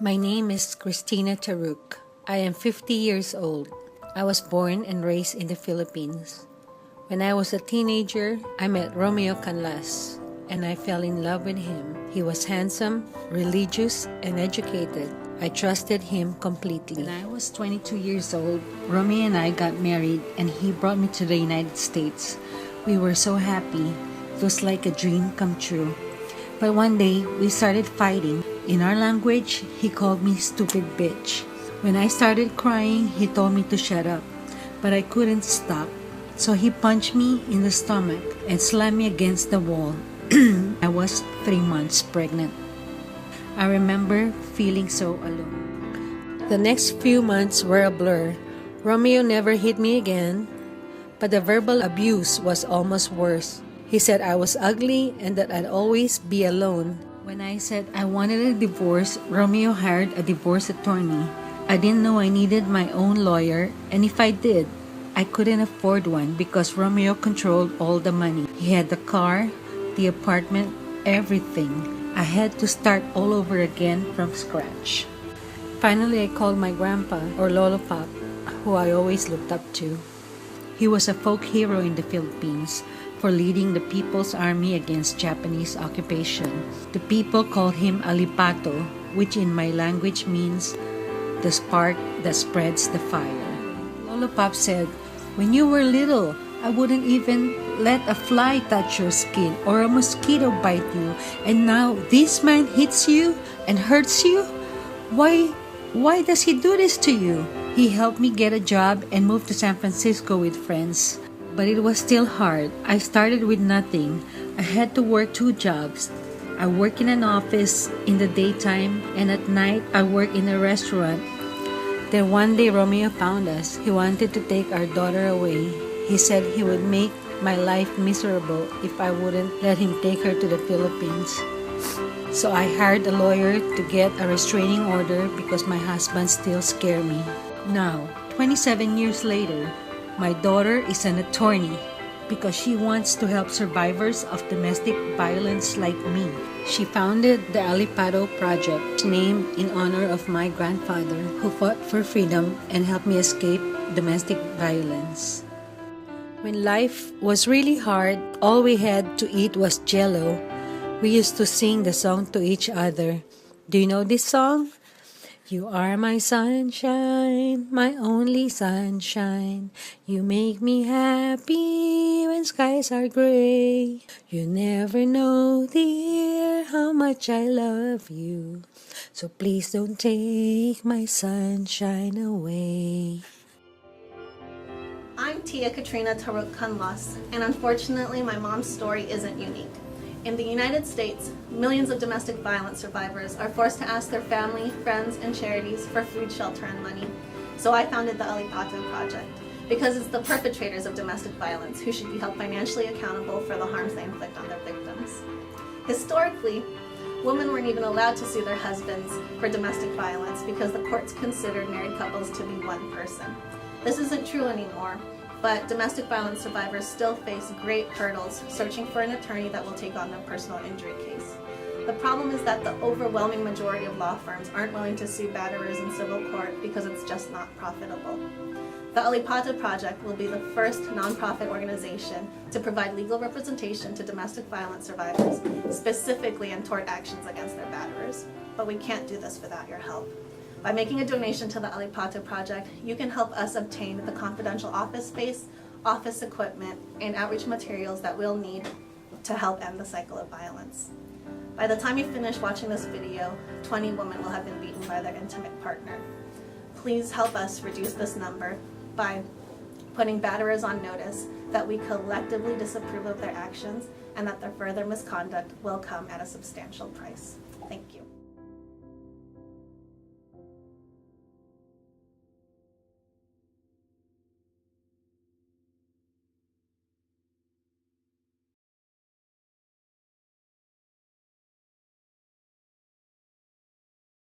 My name is Katrina Taruc. I am 50 years old. I was born and raised in the Philippines. When I was a teenager, I met Romeo Canlas, and I fell in love with him. He was handsome, religious, and educated. I trusted him completely. When I was 22 years old, Romeo and I got married, and he brought me to the United States. We were so happy. It was like a dream come true. But one day, we started fighting. In our language, he called me stupid bitch. When I started crying, he told me to shut up. But I couldn't stop. So he punched me in the stomach and slammed me against the wall. I was 3 months pregnant. I remember feeling so alone. The next few months were a blur. Romeo never hit me again, but the verbal abuse was almost worse. He said I was ugly and that I'd always be alone. When I said I wanted a divorce, Romeo hired a divorce attorney. I didn't know I needed my own lawyer, and if I did, I couldn't afford one because Romeo controlled all the money. He had the car, the apartment, everything. I had to start all over again from scratch. Finally, I called my grandpa, or Lolo Pop, who I always looked up to. He was a folk hero in the Philippines for leading the People's Army against Japanese occupation. The people called him Alipato, which in my language means the spark that spreads the fire. Lolo Pop said, "When you were little, I wouldn't even let a fly touch your skin or a mosquito bite you, and now this man hits you and hurts you? Why does he do this to you?" He helped me get a job and moved to San Francisco with friends. But it was still hard. I started with nothing. I had to work 2 jobs. I work in an office in the daytime, and at night I work in a restaurant. Then one day Romeo found us. He wanted to take our daughter away. He said he would make my life miserable if I wouldn't let him take her to the Philippines. So I hired a lawyer to get a restraining order because my husband still scared me. Now, 27 years later, my daughter is an attorney because she wants to help survivors of domestic violence like me. She founded the Alipato Project, named in honor of my grandfather who fought for freedom and helped me escape domestic violence. When life was really hard, all we had to eat was Jell-O. We used to sing the song to each other. Do you know this song? You are my sunshine, my only sunshine. You make me happy when skies are gray. You never know, dear, how much I love you. So please don't take my sunshine away. I'm Katrina Taruc-Myers, and unfortunately my mom's story isn't unique. In the United States, millions of domestic violence survivors are forced to ask their family, friends, and charities for food, shelter, and money. So I founded the Alipato Project, because it's the perpetrators of domestic violence who should be held financially accountable for the harms they inflict on their victims. Historically, women weren't even allowed to sue their husbands for domestic violence because the courts considered married couples to be one person. This isn't true anymore, but domestic violence survivors still face great hurdles searching for an attorney that will take on their personal injury case. The problem is that the overwhelming majority of law firms aren't willing to sue batterers in civil court because it's just not profitable. The Alipato Project will be the first nonprofit organization to provide legal representation to domestic violence survivors, specifically in tort actions against their batterers. But we can't do this without your help. By making a donation to the Alipato Project, you can help us obtain the confidential office space, office equipment, and outreach materials that we'll need to help end the cycle of violence. By the time you finish watching this video, 20 women will have been beaten by their intimate partner. Please help us reduce this number by putting batterers on notice that we collectively disapprove of their actions and that their further misconduct will come at a substantial price. Thank you.